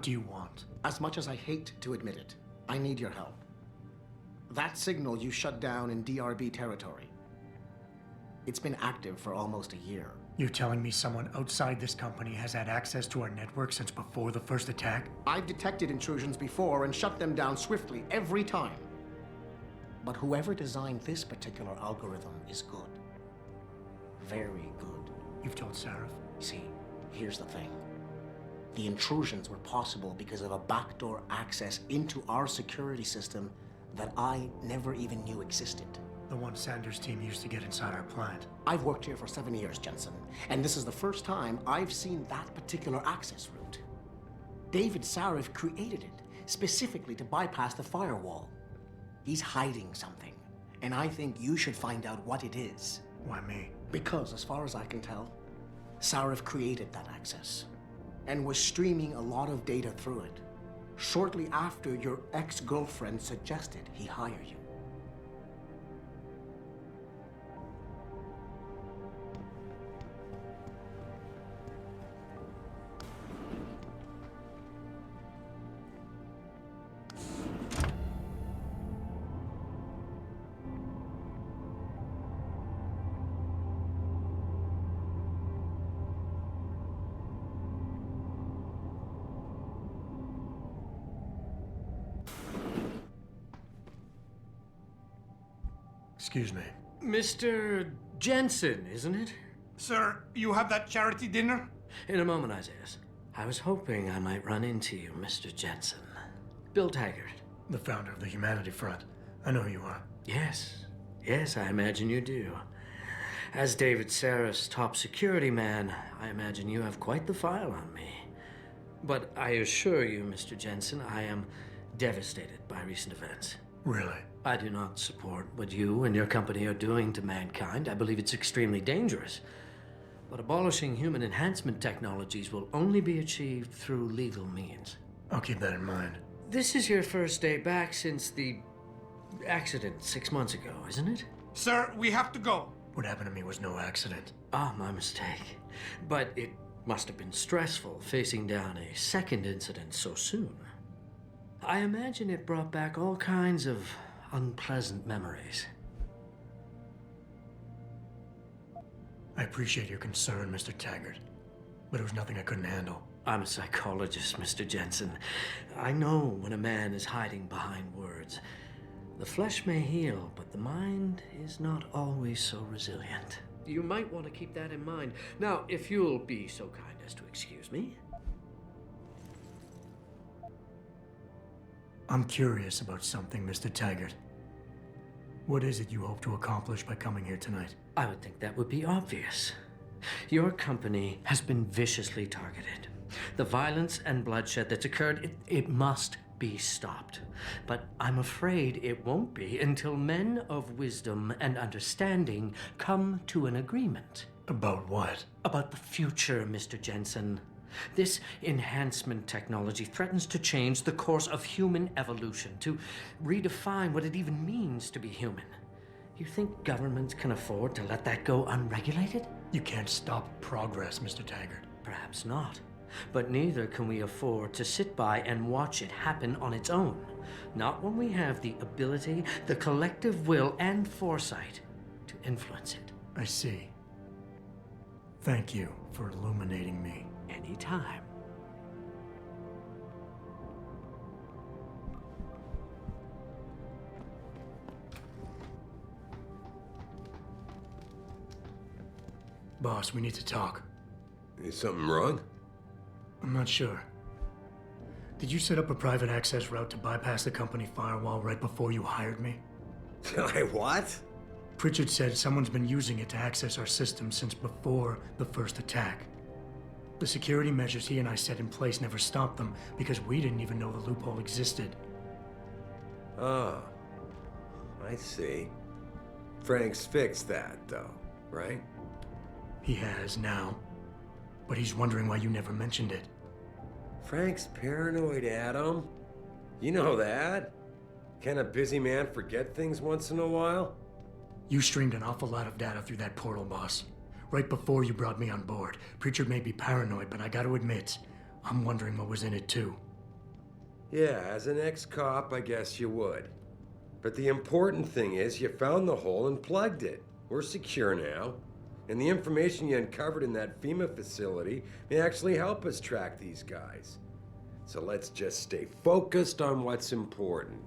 do you want? As much as I hate to admit it, I need your help. That signal you shut down in DRB territory. It's been active for almost a year. You're telling me someone outside this company has had access to our network since before the first attack? I've detected intrusions before and shut them down swiftly every time. But whoever designed this particular algorithm is good. Very good. You've told Sarif? See, here's the thing. The intrusions were possible because of a backdoor access into our security system that I never even knew existed. The one Sanders' team used to get inside our plant. I've worked here for 7 years, Jensen, and this is the first time I've seen that particular access route. David Sarif created it specifically to bypass the firewall. He's hiding something, and I think you should find out what it is. Why me? Because, as far as I can tell, Sarif created that access and was streaming a lot of data through it shortly after your ex-girlfriend suggested he hire you. Excuse me. Mr. Jensen, isn't it? Sir, you have that charity dinner? In a moment, Isaiah. I was hoping I might run into you, Mr. Jensen. Bill Taggart. The founder of the Humanity Front. I know who you are. Yes. Yes, I imagine you do. As David Sarif's top security man, I imagine you have quite the file on me. But I assure you, Mr. Jensen, I am devastated by recent events. Really? I do not support what you and your company are doing to mankind. I believe it's extremely dangerous. But abolishing human enhancement technologies will only be achieved through legal means. I'll keep that in mind. This is your first day back since the accident 6 months ago, isn't it? Sir, we have to go. What happened to me was no accident. Ah, my mistake. But it must have been stressful facing down a second incident so soon. I imagine it brought back all kinds of unpleasant memories. I appreciate your concern, Mr. Taggart, but it was nothing I couldn't handle. I'm a psychologist, Mr. Jensen. I know when a man is hiding behind words. The flesh may heal, but the mind is not always so resilient. You might want to keep that in mind. Now, if you'll be so kind as to excuse me. I'm curious about something, Mr. Taggart. What is it you hope to accomplish by coming here tonight? I would think that would be obvious. Your company has been viciously targeted. The violence and bloodshed that's occurred, it must be stopped. But I'm afraid it won't be until men of wisdom and understanding come to an agreement. About what? About the future, Mr. Jensen. This enhancement technology threatens to change the course of human evolution, to redefine what it even means to be human. You think governments can afford to let that go unregulated? You can't stop progress, Mr. Taggart. Perhaps not. But neither can we afford to sit by and watch it happen on its own. Not when we have the ability, the collective will, and foresight to influence it. I see. Thank you for illuminating me. Anytime. Boss, we need to talk. Is something wrong? I'm not sure. Did you set up a private access route to bypass the company firewall right before you hired me? I what? Pritchard said someone's been using it to access our system since before the first attack. The security measures he and I set in place never stopped them because we didn't even know the loophole existed. Oh, I see. Frank's fixed that, though, right? He has now, but he's wondering why you never mentioned it. Frank's paranoid, Adam. You know that. Can a busy man forget things once in a while? You streamed an awful lot of data through that portal, boss. Right before you brought me on board. Pritchard may be paranoid, but I gotta admit, I'm wondering what was in it too. Yeah, as an ex-cop, I guess you would. But the important thing is you found the hole and plugged it. We're secure now. And the information you uncovered in that FEMA facility may actually help us track these guys. So let's just stay focused on what's important.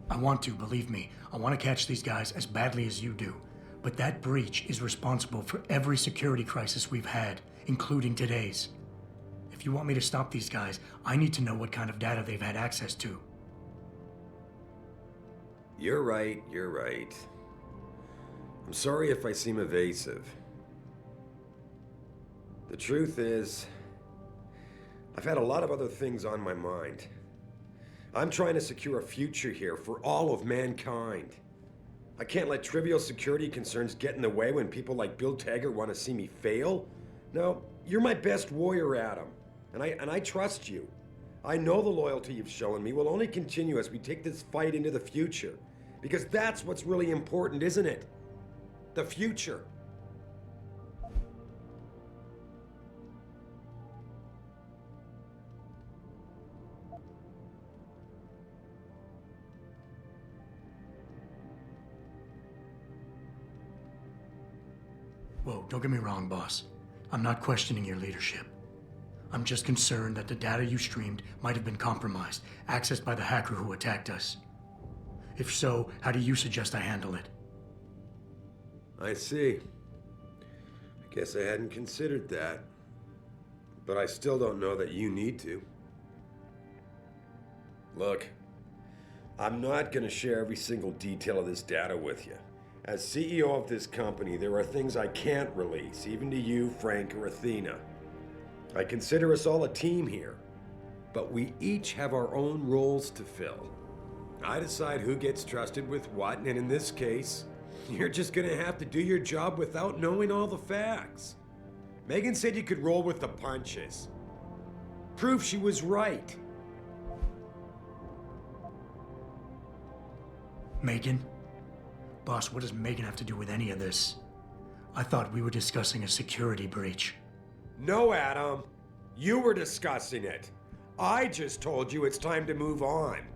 I want to, believe me. I want to catch these guys as badly as you do. But that breach is responsible for every security crisis we've had, including today's. If you want me to stop these guys, I need to know what kind of data they've had access to. You're right, you're right. I'm sorry if I seem evasive. The truth is, I've had a lot of other things on my mind. I'm trying to secure a future here for all of mankind. I can't let trivial security concerns get in the way when people like Bill Taggart want to see me fail. No, you're my best warrior, Adam, and I trust you. I know the loyalty you've shown me will only continue as we take this fight into the future. Because that's what's really important, isn't it? The future. Whoa, don't get me wrong, boss. I'm not questioning your leadership. I'm just concerned that the data you streamed might have been compromised, accessed by the hacker who attacked us. If so, how do you suggest I handle it? I see. I guess I hadn't considered that. But I still don't know that you need to. Look, I'm not gonna share every single detail of this data with you. As CEO of this company, there are things I can't release, even to you, Frank, or Athena. I consider us all a team here, but we each have our own roles to fill. I decide who gets trusted with what, and in this case, you're just gonna have to do your job without knowing all the facts. Megan said you could roll with the punches. Prove she was right. Megan? Boss, what does Megan have to do with any of this? I thought we were discussing a security breach. No, Adam. You were discussing it. I just told you it's time to move on.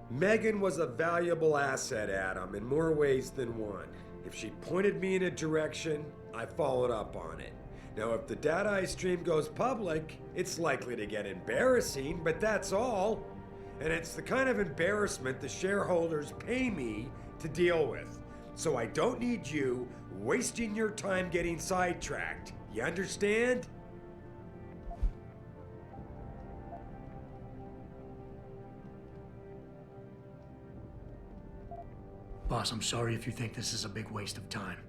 Megan was a valuable asset, Adam, in more ways than one. If she pointed me in a direction, I followed up on it. Now, if the data I stream goes public, it's likely to get embarrassing, but that's all. And it's the kind of embarrassment the shareholders pay me to deal with. So I don't need you wasting your time getting sidetracked. You understand? Boss, I'm sorry if you think this is a big waste of time.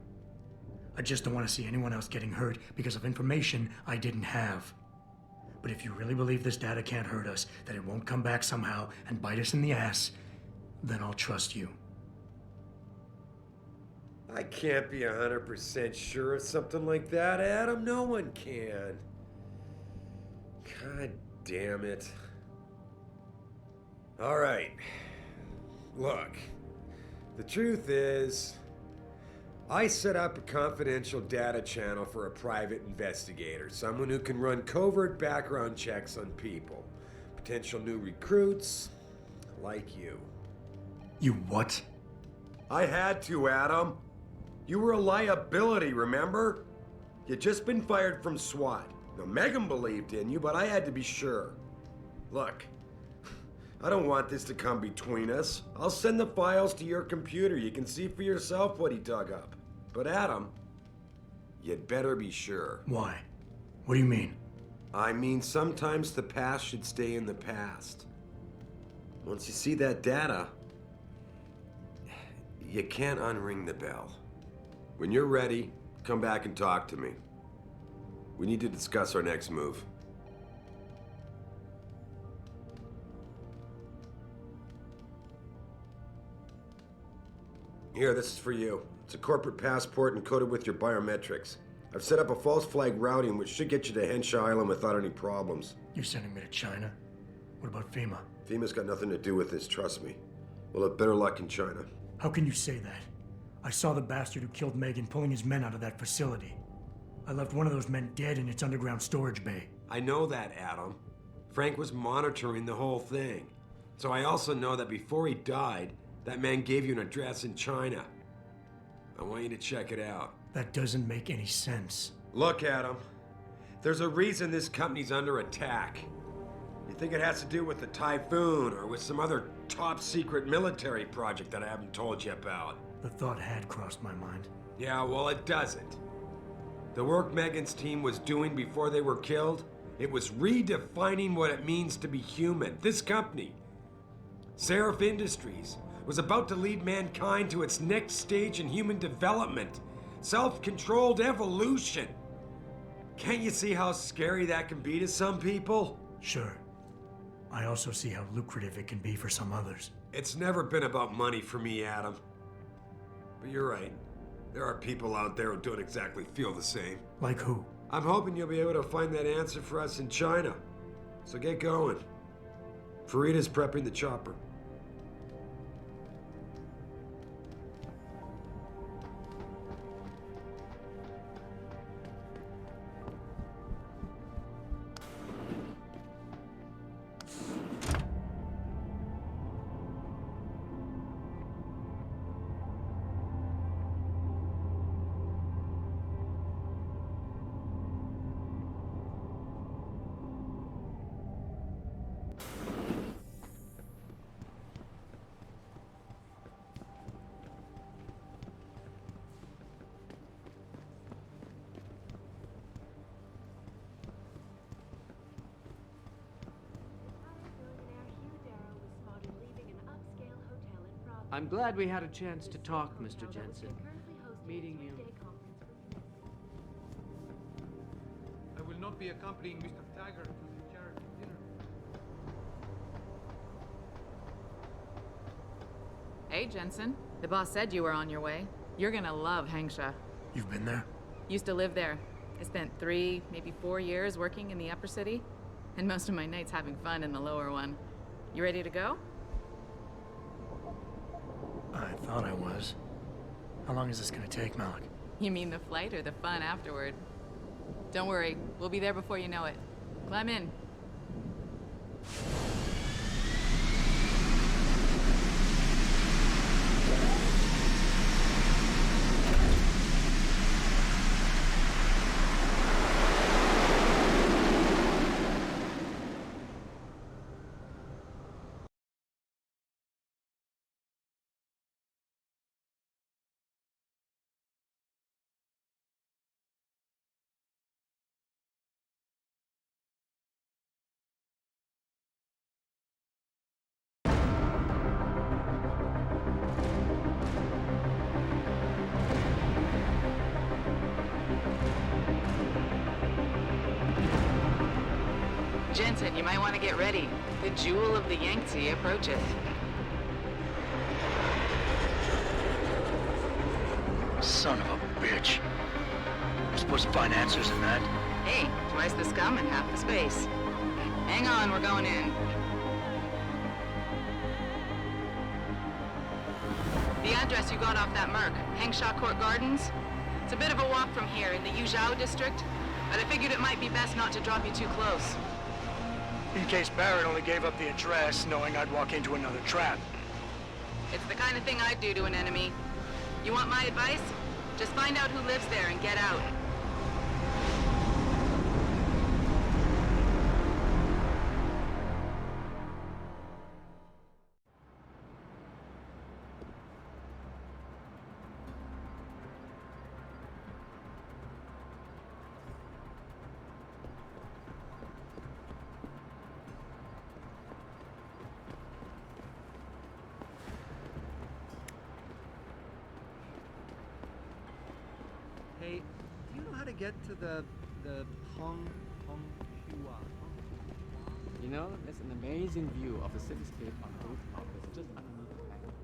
I just don't want to see anyone else getting hurt because of information I didn't have. But if you really believe this data can't hurt us, that it won't come back somehow and bite us in the ass, then I'll trust you. I can't be 100% sure of something like that, Adam. No one can. God damn it. All right. Look, the truth is, I set up a confidential data channel for a private investigator, someone who can run covert background checks on people, potential new recruits, like you. You what? I had to, Adam. You were a liability, remember? You'd just been fired from SWAT. Now, Megan believed in you, but I had to be sure. Look, I don't want this to come between us. I'll send the files to your computer. You can see for yourself what he dug up. But Adam, you'd better be sure. Why? What do you mean? I mean, sometimes the past should stay in the past. Once you see that data, you can't unring the bell. When you're ready, come back and talk to me. We need to discuss our next move. Here, this is for you. It's a corporate passport encoded with your biometrics. I've set up a false flag routing which should get you to Henshaw Island without any problems. You're sending me to China? What about FEMA? FEMA's got nothing to do with this, trust me. We'll have better luck in China. How can you say that? I saw the bastard who killed Megan pulling his men out of that facility. I left one of those men dead in its underground storage bay. I know that, Adam. Frank was monitoring the whole thing. So I also know that before he died, that man gave you an address in China. I want you to check it out. That doesn't make any sense. Look, Adam. There's a reason this company's under attack. You think it has to do with the Typhoon or with some other top-secret military project that I haven't told you about? The thought had crossed my mind. Yeah, well, it doesn't. The work Megan's team was doing before they were killed, it was redefining what it means to be human. This company, Seraph Industries, was about to lead mankind to its next stage in human development. Self-controlled evolution. Can't you see how scary that can be to some people? Sure. I also see how lucrative it can be for some others. It's never been about money for me, Adam. But you're right. There are people out there who don't exactly feel the same. Like who? I'm hoping you'll be able to find that answer for us in China. So get going. Farida's prepping the chopper. I'm glad we had a chance to talk, Mr. Jensen. Meeting you. I will not be accompanying Mr. Taggart to the charity dinner. Hey, Jensen. The boss said you were on your way. You're gonna love Hengsha. You've been there? Used to live there. I spent 3, maybe 4 years working in the upper city, and most of my nights having fun in the lower one. You ready to go? I thought I was. How long is this gonna take, Malik? You mean the flight or the fun afterward? Don't worry, we'll be there before you know it. Climb in. Jensen, you might want to get ready. The jewel of the Yangtze approaches. Son of a bitch. We're supposed to find answers in that. Hey, twice the scum and half the space. Hang on, we're going in. The address you got off that Merc, Hengsha Court Gardens? It's a bit of a walk from here in the Yuzhou district, but I figured it might be best not to drop you too close. In case Barrett only gave up the address, knowing I'd walk into another trap. It's the kind of thing I'd do to an enemy. You want my advice? Just find out who lives there and get out. Hey, do you know how to get to the Honghua? You know, there's an amazing view of the cityscape on the rooftop that's just underneath the hangar.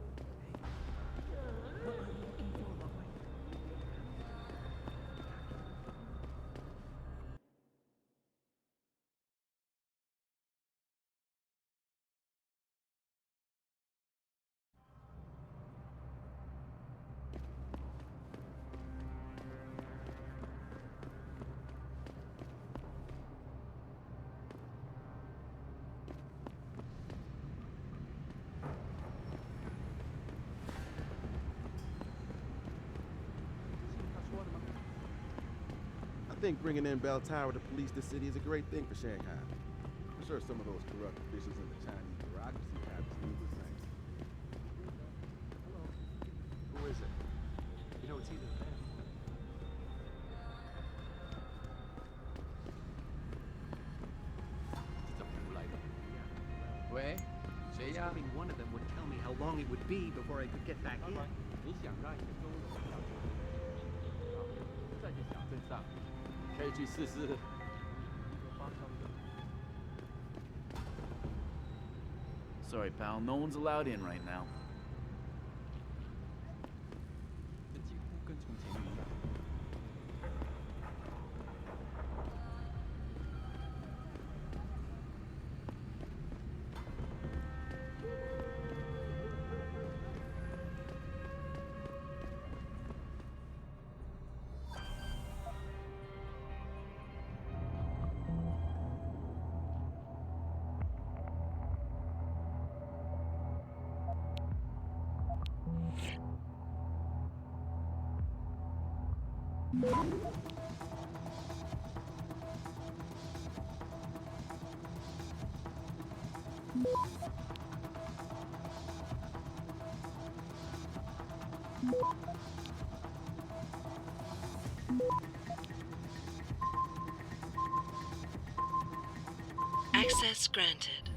think bringing in Bell Tower to police the city is a great thing for Shanghai. I'm sure some of those corrupt officials in the Chinese bureaucracy have to do the same. Hello. Who is it? You know, it's either them or... 这怎么来的？喂，谁 I was 呀？ hoping one of them would tell me how long it would be before I could get back in. 你想让一个中人小姐在这小镇上，可以去试试。Sorry, pal. No one's allowed in right now. 这几乎跟从前一样。Access granted.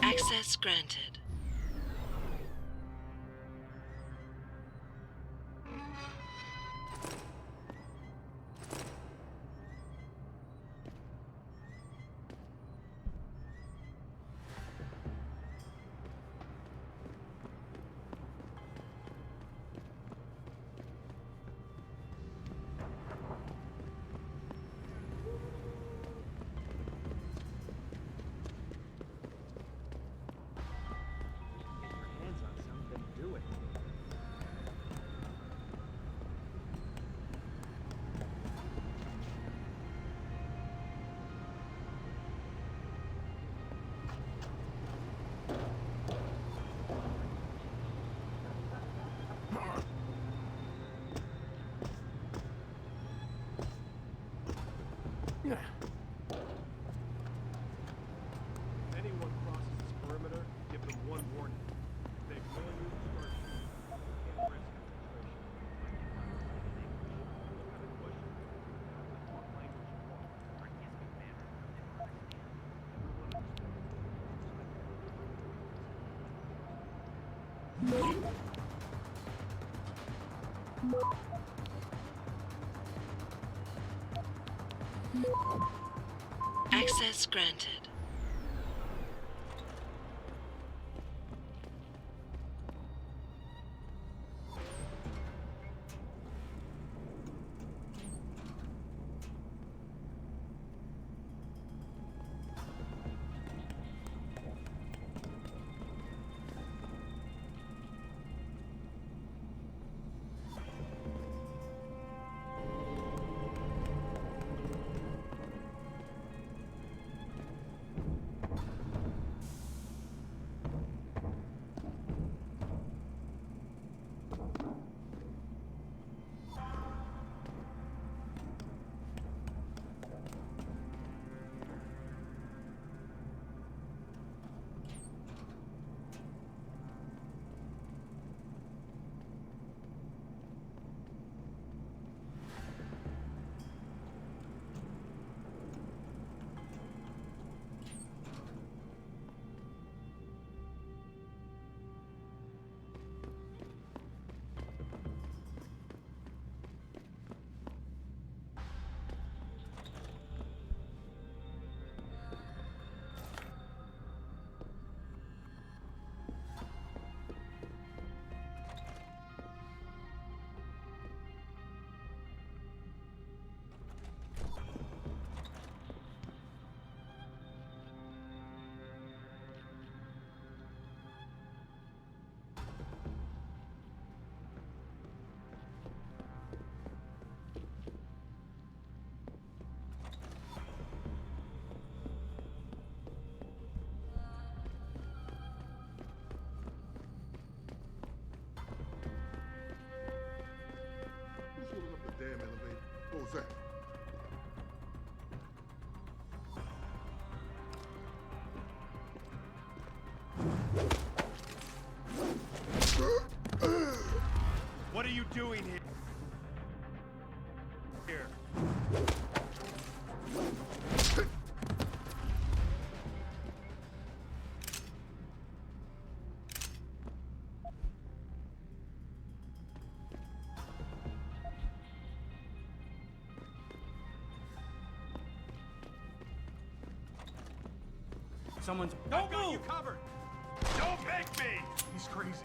Access granted. Access granted. Who's holding up the damn elevator? What was that? What are you doing here? Someone's... Don't move! You covered! Don't make me! He's crazy.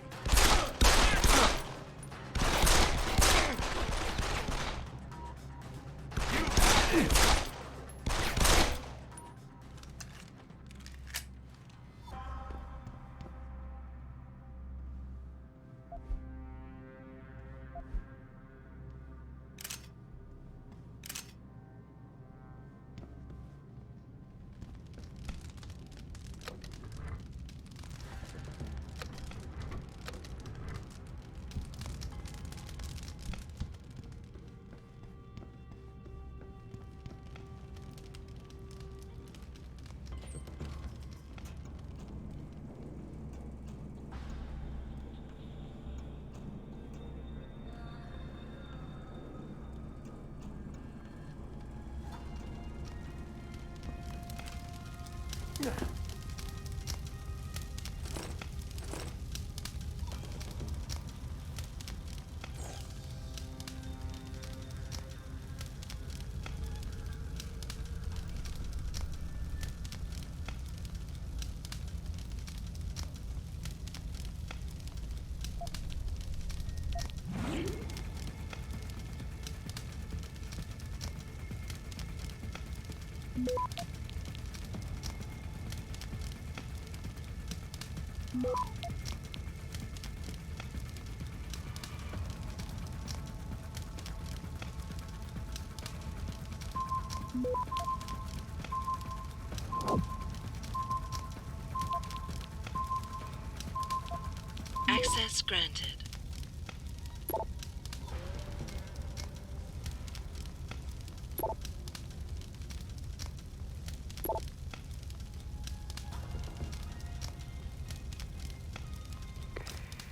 Access granted.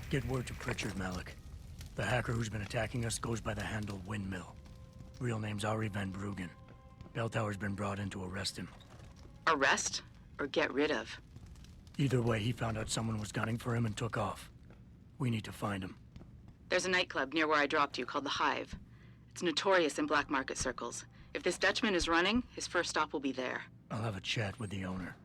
Get word to Pritchard, Malik. The hacker who's been attacking us goes by the handle Windmill. Real name's Ari Van Bruggen. Bell Tower's been brought in to arrest him. Arrest or get rid of? Either way, he found out someone was gunning for him and took off. We need to find him. There's a nightclub near where I dropped you called the Hive. It's notorious in black market circles. If this Dutchman is running, his first stop will be there. I'll have a chat with the owner.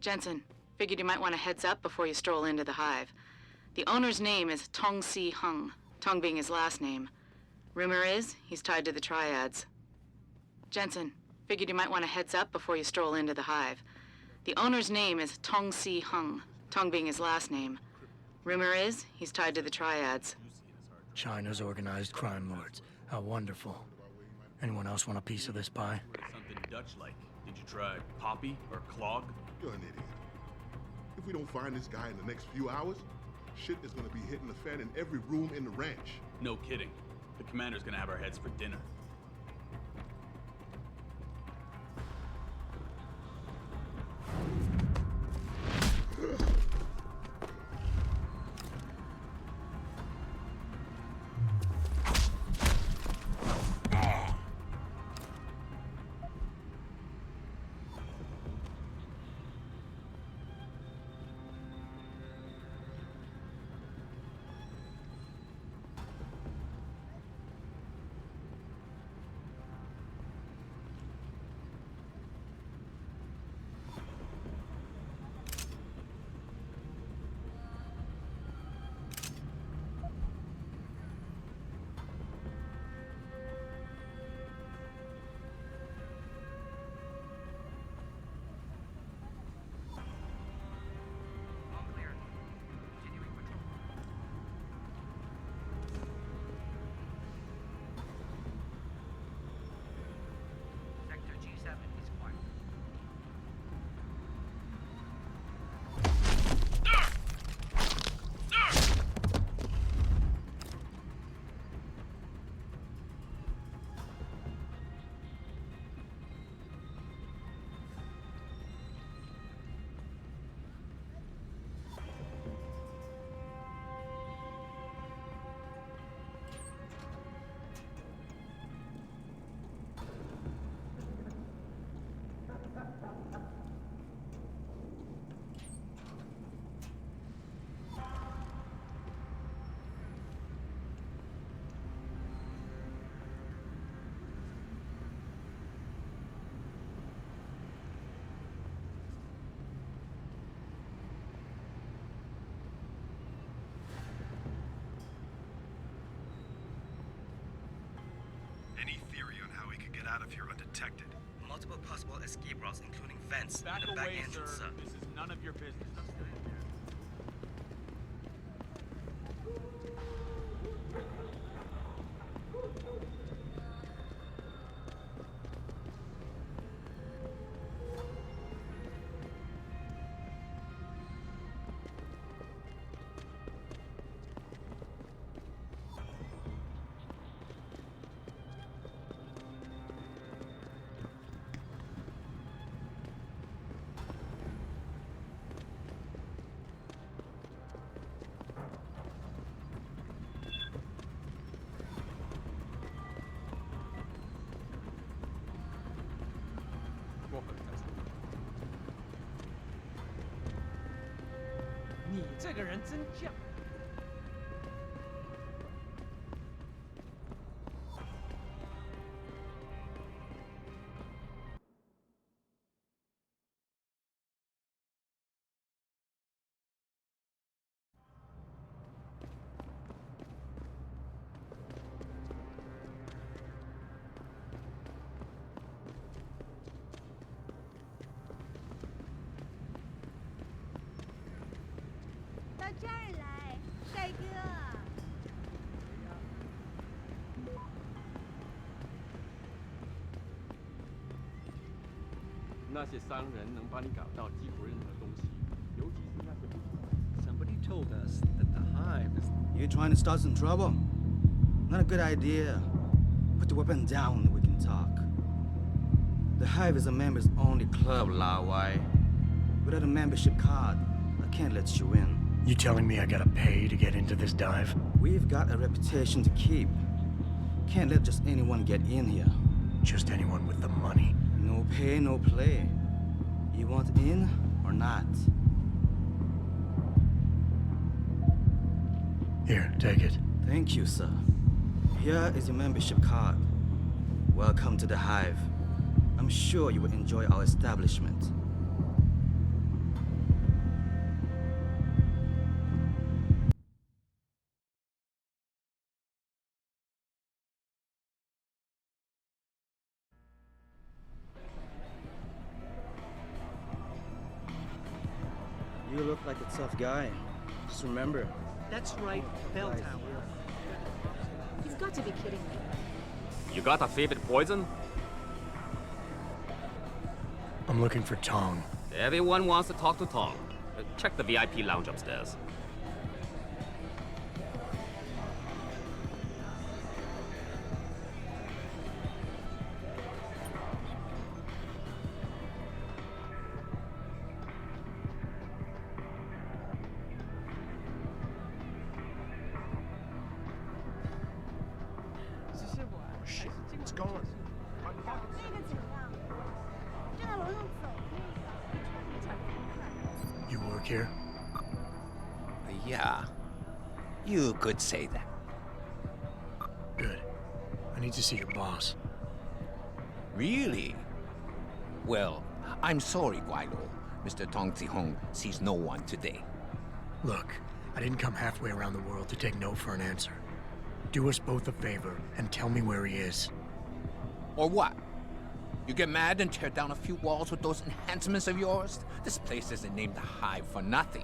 Jensen, figured you might want a heads up before you stroll into the Hive. The owner's name is Tong Si Hung, Tong being his last name. Rumor is, he's tied to the Triads. Jensen, figured you might want a heads up before you stroll into the Hive. The owner's name is Tong Si Hung, Tong being his last name. Rumor is, he's tied to the Triads. China's organized crime lords. How wonderful. Anyone else want a piece of this pie? Something Dutch-like. Did you try Poppy or Clog? You're an idiot. If we don't find this guy in the next few hours, shit is gonna be hitting the fan in every room in the ranch. No kidding. The commander's gonna have our heads for dinner. Any theory on how we could get out of here undetected? Multiple possible escape routes, including vents Back and the back away, entrance, sir. This is none of your business. 个人真犟。到这儿来，帅哥。那些商人能帮你搞到几乎任何东西，尤其是那些。Somebody told us that the hive is. You trying to start some trouble? Not a good idea. Put the weapon down and we can talk. The hive is a members-only club, Lao Wai. Without a membership card, I can't let you in. You telling me I gotta pay to get into this dive? We've got a reputation to keep. Can't let just anyone get in here. Just anyone with the money? No pay, no play. You want in or not? Here, take it. Thank you, sir. Here is your membership card. Welcome to the Hive. I'm sure you will enjoy our establishment. You look like a tough guy. Just remember. That's right, bell tower. You've got to be kidding me. You got a favorite poison? I'm looking for Tong. Everyone wants to talk to Tong. Check the VIP lounge upstairs. Shit, it's gone. My pocket's... You work here? Yeah. You could say that. Good. I need to see your boss. Really? Well, I'm sorry, Guilo. Mr. Tong Zihong sees no one today. Look, I didn't come halfway around the world to take no for an answer. Do us both a favor and tell me where he is. Or what? You get mad and tear down a few walls with those enhancements of yours? This place isn't named the Hive for nothing.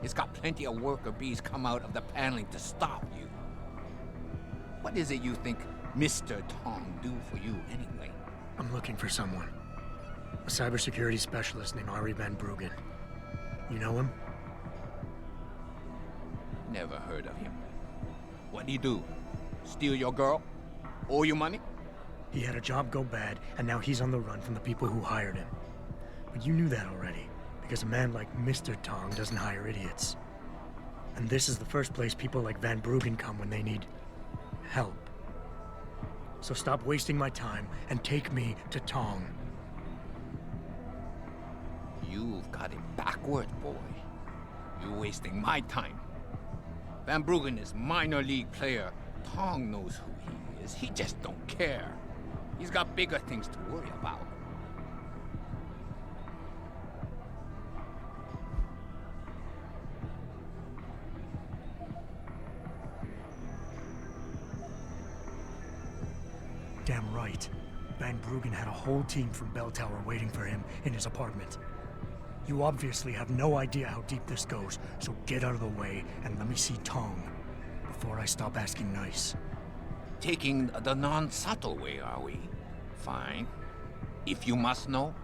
It's got plenty of worker bees come out of the paneling to stop you. What is it you think Mr. Tong do for you anyway? I'm looking for someone. A cybersecurity specialist named Ari Van Bruggen. You know him? Never heard of him. What'd he do? Steal your girl? Owe you money? He had a job go bad, and now he's on the run from the people who hired him. But you knew that already, because a man like Mr. Tong doesn't hire idiots. And this is the first place people like Van Bruggen come when they need help. So stop wasting my time and take me to Tong. You've got it backward, boy. You're wasting my time. Van Bruggen is minor league player. Tong knows who he is. He just don't care. He's got bigger things to worry about. Damn right. Van Bruggen had a whole team from Bell Tower waiting for him in his apartment. You obviously have no idea how deep this goes, so get out of the way and let me see Tong before I stop asking nice. Taking the non-subtle way, are we? Fine. If you must know,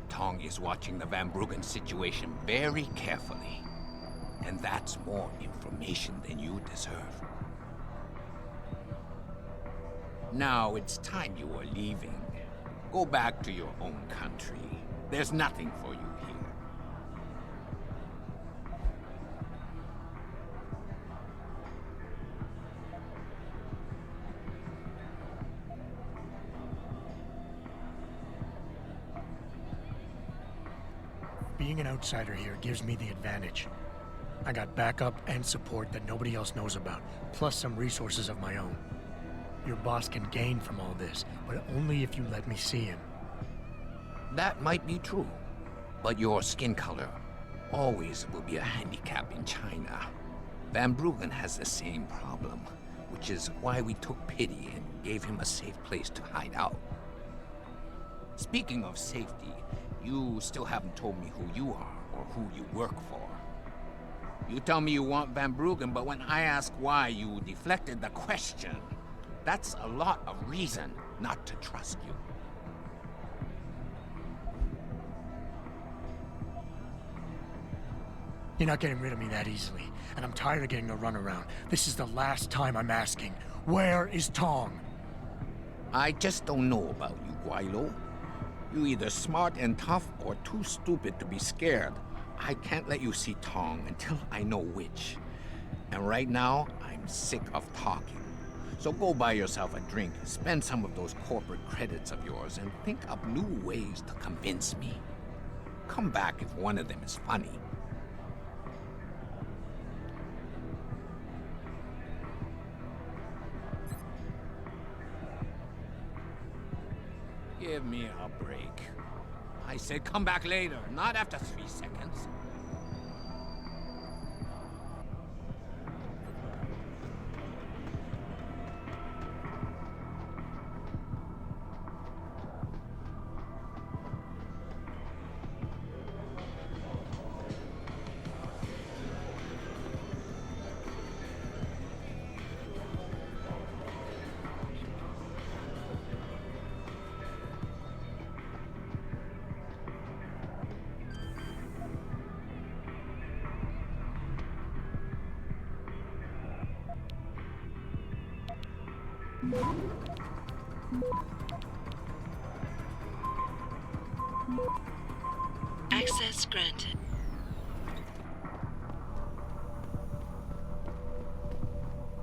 Tong is watching the Van Bruggen situation very carefully. And that's more information than you deserve. Now it's time you are leaving. Go back to your own country. There's nothing for you here. Being an outsider here gives me the advantage. I got backup and support that nobody else knows about, plus some resources of my own. Your boss can gain from all this, but only if you let me see him. That might be true, but your skin color always will be a handicap in China. Van Bruggen has the same problem, which is why we took pity and gave him a safe place to hide out. Speaking of safety, you still haven't told me who you are or who you work for. You tell me you want Van Bruggen, but when I ask why, you deflected the question. That's a lot of reason not to trust you. You're not getting rid of me that easily, and I'm tired of getting a runaround. This is the last time I'm asking. Where is Tong? I just don't know about you, Guaylo. You either smart and tough or too stupid to be scared. I can't let you see Tong until I know which. And right now, I'm sick of talking. So go buy yourself a drink, spend some of those corporate credits of yours, and think up new ways to convince me. Come back if one of them is funny. Give me a break. I said come back later, not after 3 seconds. Access granted.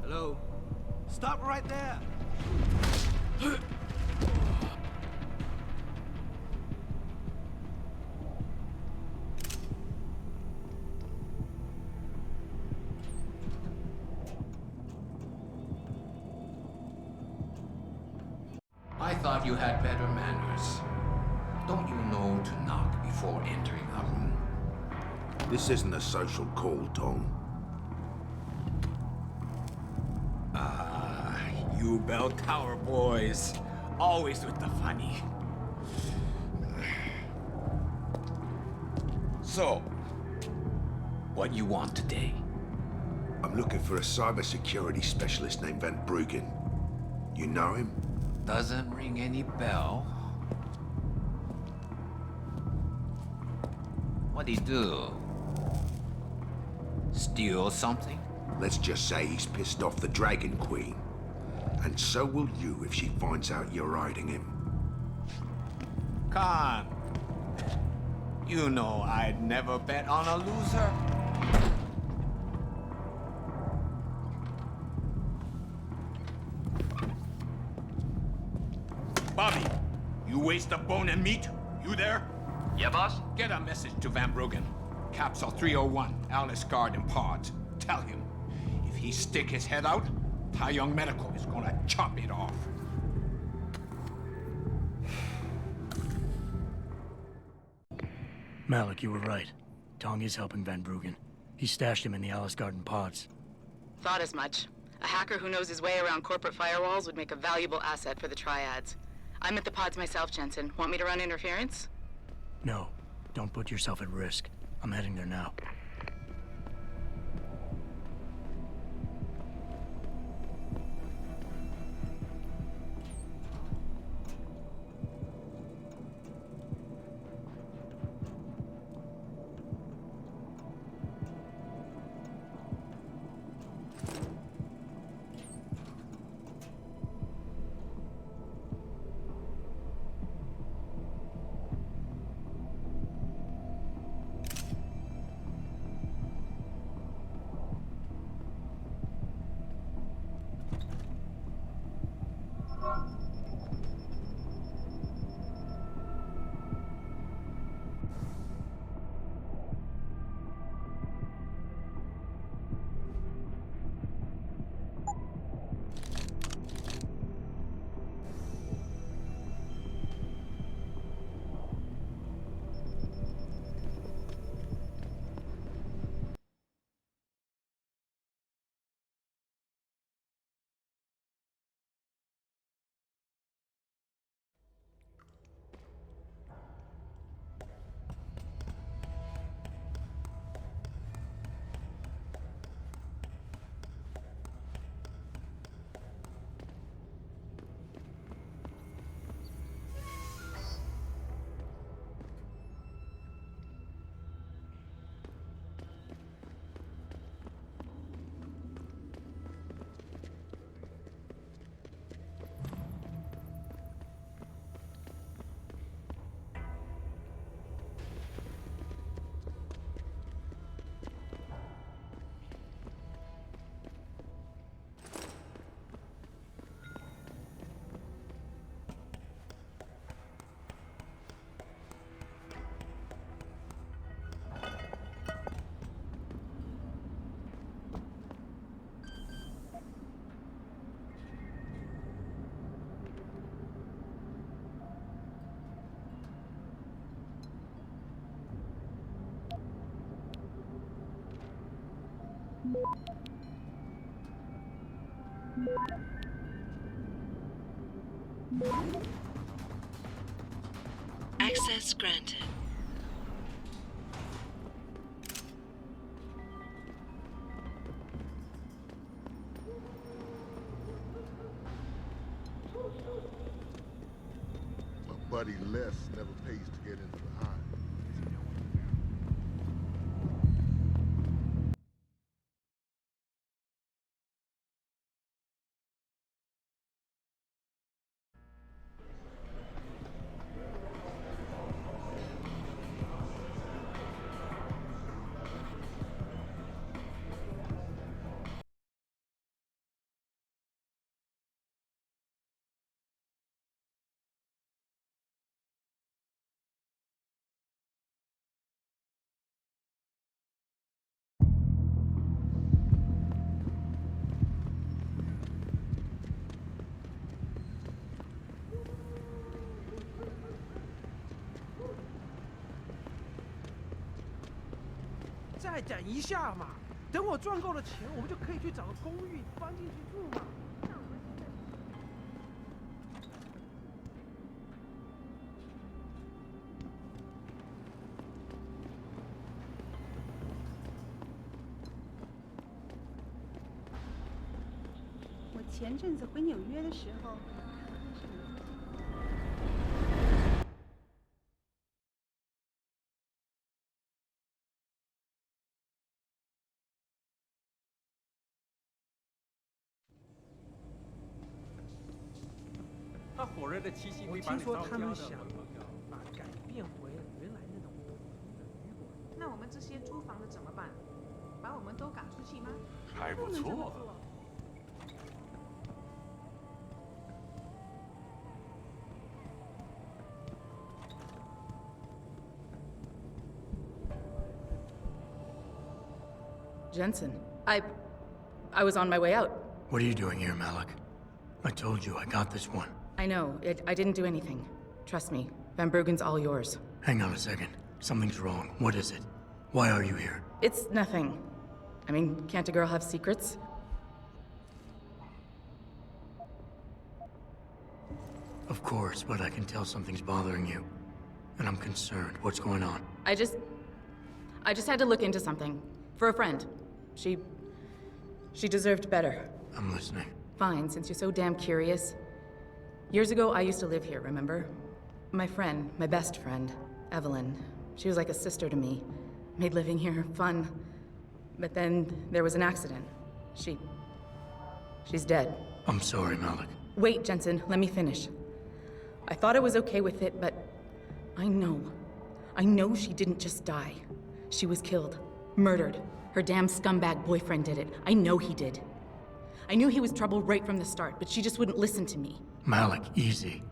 Hello? Stop right there! I thought you had better manners. Don't you know to knock before entering a room? This isn't a social call, Tom. You bell tower boys. Always with the funny. So, what you want today? I'm looking for a cybersecurity specialist named Van Bruggen. You know him? Doesn't ring any bell. What'd he do? Steal something? Let's just say he's pissed off the Dragon Queen. And so will you if she finds out you're hiding him. Khan, you know I'd never bet on a loser. Bobby, you waste a bone and meat? You there? Yeah, boss? Get a message to Van Bruggen. Capsule 301, Alice Guard and Pods. Tell him, if he stick his head out, Tai Young Medical is gonna chop it off. Malik, you were right. Tong is helping Van Bruggen. He stashed him in the Alice Garden pods. Thought as much. A hacker who knows his way around corporate firewalls would make a valuable asset for the triads. I'm at the pods myself, Jensen. Want me to run interference? No, don't put yourself at risk. I'm heading there now. Access granted. My buddy Les never pays to get into the hive.再等一下嘛，等我赚够了钱，我们就可以去找个公寓搬进去住嘛。我前阵子回纽约的时候。 他火热的气息我听说他们想把改变回原来那种普通的旅馆。那我们这些租房的怎么办？把我们都赶出去吗？还不错。Jensen, I was on my way out. What are you doing here, Malik? I told you I got this one. I know. I didn't do anything. Trust me. Van Bruggen's all yours. Hang on a second. Something's wrong. What is it? Why are you here? It's nothing. I mean, can't a girl have secrets? Of course, but I can tell something's bothering you. And I'm concerned. What's going on? I just had to look into something. For a friend. She deserved better. I'm listening. Fine, since you're so damn curious. Years ago, I used to live here, remember? My friend, my best friend, Evelyn. She was like a sister to me. Made living here fun. But then there was an accident. She's dead. I'm sorry, Malik. Wait, Jensen, let me finish. I thought I was okay with it, but I know she didn't just die. She was killed. Murdered. Her damn scumbag boyfriend did it. I know he did. I knew he was trouble right from the start, but she just wouldn't listen to me. Malik, easy.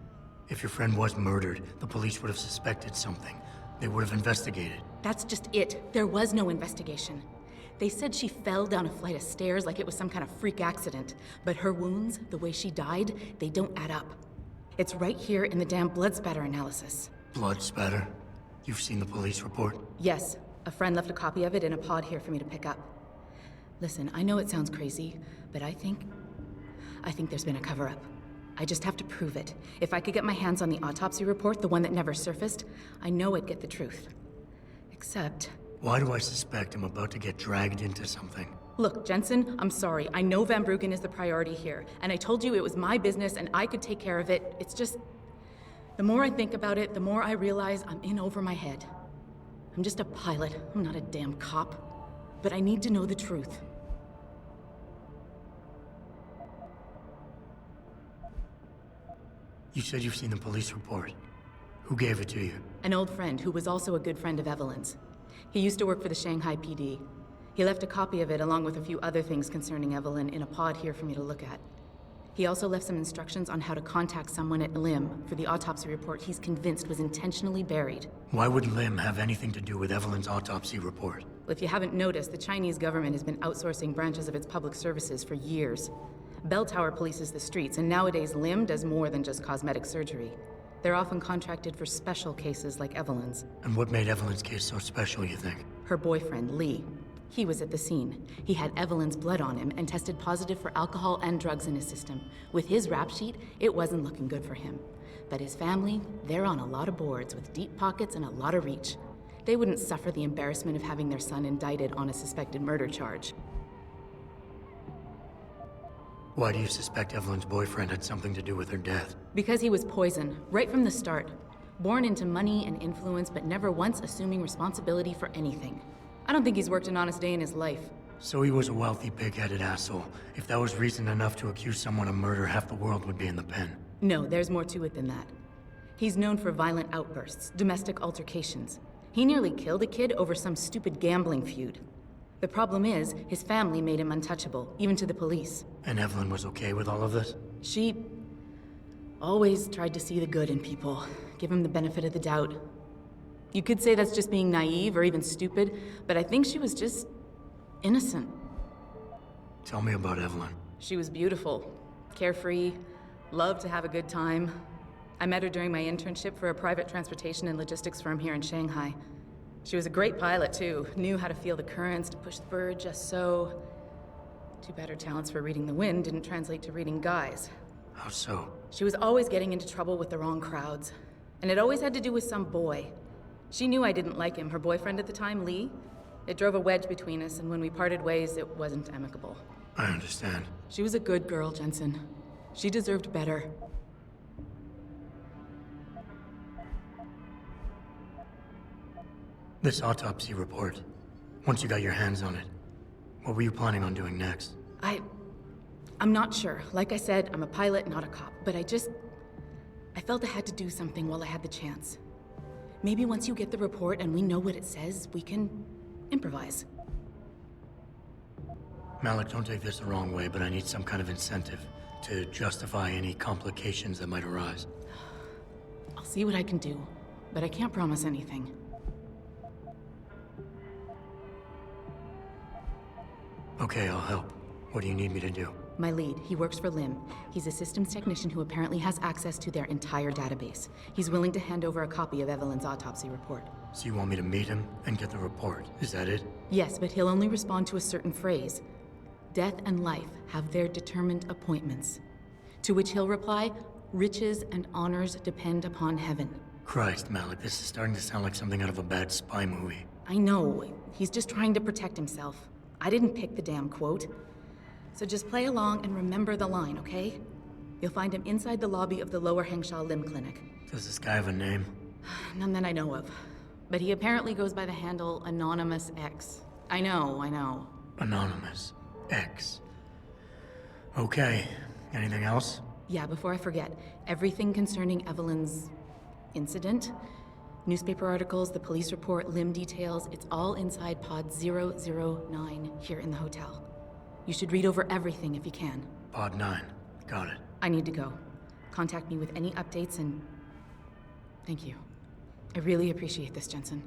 If your friend was murdered, the police would have suspected something. They would have investigated. That's just it. There was no investigation. They said she fell down a flight of stairs like it was some kind of freak accident. But her wounds, the way she died, they don't add up. It's right here in the damn blood spatter analysis. Blood spatter? You've seen the police report? Yes. A friend left a copy of it in a pod here for me to pick up. Listen, I know it sounds crazy, but I think there's been a cover-up. I just have to prove it. If I could get my hands on the autopsy report, the one that never surfaced, I know I'd get the truth. Except... Why do I suspect I'm about to get dragged into something? Look, Jensen, I'm sorry. I know Van Bruggen is the priority here, and I told you it was my business and I could take care of it. It's just... The more I think about it, the more I realize I'm in over my head. I'm just a pilot. I'm not a damn cop. But I need to know the truth. You said you've seen the police report. Who gave it to you? An old friend who was also a good friend of Evelyn's. He used to work for the Shanghai PD. He left a copy of it along with a few other things concerning Evelyn in a pod here for me to look at. He also left some instructions on how to contact someone at LIM for the autopsy report he's convinced was intentionally buried. Why would LIM have anything to do with Evelyn's autopsy report? Well, if you haven't noticed, the Chinese government has been outsourcing branches of its public services for years. Bell Tower polices the streets, and nowadays LIM does more than just cosmetic surgery. They're often contracted for special cases like Evelyn's. And what made Evelyn's case so special, you think? Her boyfriend, Lee. He was at the scene. He had Evelyn's blood on him and tested positive for alcohol and drugs in his system. With his rap sheet, it wasn't looking good for him. But his family, they're on a lot of boards with deep pockets and a lot of reach. They wouldn't suffer the embarrassment of having their son indicted on a suspected murder charge. Why do you suspect Evelyn's boyfriend had something to do with her death? Because he was poison, right from the start. Born into money and influence, but never once assuming responsibility for anything. I don't think he's worked an honest day in his life. So he was a wealthy, pig-headed asshole. If that was reason enough to accuse someone of murder, half the world would be in the pen. No, there's more to it than that. He's known for violent outbursts, domestic altercations. He nearly killed a kid over some stupid gambling feud. The problem is, his family made him untouchable, even to the police. And Evelyn was okay with all of this? She always tried to see the good in people, give him the benefit of the doubt. You could say that's just being naive or even stupid, but I think she was just innocent. Tell me about Evelyn. She was beautiful, carefree, loved to have a good time. I met her during my internship for a private transportation and logistics firm here in Shanghai. She was a great pilot, too. Knew how to feel the currents, to push the bird just so. Too bad her talents for reading the wind didn't translate to reading guys. How so? She was always getting into trouble with the wrong crowds. And it always had to do with some boy. She knew I didn't like him. Her boyfriend at the time, Lee, it drove a wedge between us, and when we parted ways, it wasn't amicable. I understand. She was a good girl, Jensen. She deserved better. This autopsy report, once you got your hands on it, what were you planning on doing next? I'm not sure. Like I said, I'm a pilot, not a cop, but I felt I had to do something while I had the chance. Maybe once you get the report and we know what it says, we can improvise. Malik, don't take this the wrong way, but I need some kind of incentive to justify any complications that might arise. I'll see what I can do, but I can't promise anything. Okay, I'll help. What do you need me to do? My lead, he works for LIM. He's a systems technician who apparently has access to their entire database. He's willing to hand over a copy of Evelyn's autopsy report. So you want me to meet him and get the report, is that it? Yes, but he'll only respond to a certain phrase. Death and life have their determined appointments. To which he'll reply, riches and honors depend upon heaven. Christ, Malik, this is starting to sound like something out of a bad spy movie. I know, he's just trying to protect himself. I didn't pick the damn quote. So just play along and remember the line, okay? You'll find him inside the lobby of the Lower Hengsha Limb Clinic. Does this guy have a name? None that I know of. But he apparently goes by the handle Anonymous X. I know. Anonymous X. Okay. Anything else? Yeah, before I forget, everything concerning Evelyn's incident, newspaper articles, the police report, limb details, it's all inside pod 009 here in the hotel. You should read over everything if you can. Pod 9. Got it. I need to go. Contact me with any updates and... Thank you. I really appreciate this, Jensen.